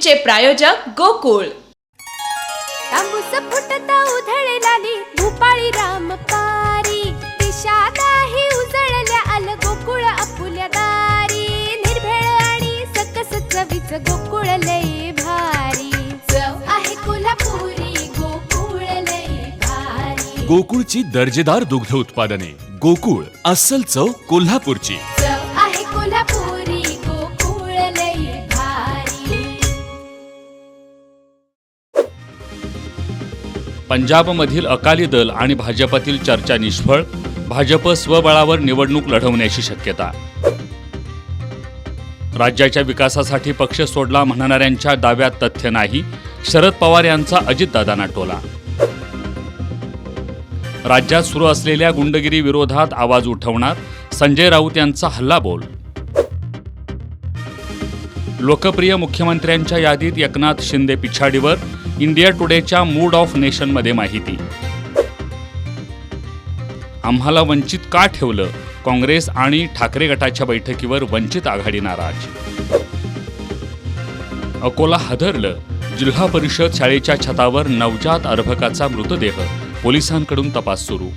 चे प्रायोजक गोकुळ. तांबूस फुटता उधळलाली भूपाळी रामपारी, दिशा नाही उजळल्या आल गोकुळ आपुल्या दारी. निर्भेळ आणि सकस चवीच गोकुळ लय भारी, चव आहे कोल्हापुरी गोकुळ लय भारी. गोकुळची दर्जेदार दुग्ध उत्पादने. गोकुळ, अस्सल चव कोल्हापूरची. चव आहे कोल्हापुरी गोकुळ लय भारी. पंजाबमधील अकाली दल आणि भाजपातील चर्चा निष्फळ. भाजप स्वबळावर निवडणूक लढवण्याची शक्यता. राज्याच्या विकासासाठी पक्ष सोडला म्हणणाऱ्यांच्या दाव्यात तथ्य नाही. शरद पवार यांचा अजितदादांना टोला. राज्यात सुरू असलेल्या गुंडगिरी विरोधात आवाज उठवणार. संजय राऊत यांचा हल्लाबोल. लोकप्रिय मुख्यमंत्र्यांच्या यादीत एकनाथ शिंदे पिछाडीवर. इंडिया टुडेच्या मूड ऑफ नेशनमध्ये माहिती. आम्हाला वंचित का ठेवलं? काँग्रेस आणि ठाकरे गटाच्या बैठकीवर वंचित आघाडी नाराज. अकोला हादरलं. जिल्हा परिषद शाळेच्या छतावर नवजात अर्भकाचा मृतदेह. पोलिसांकडून तपास सुरू.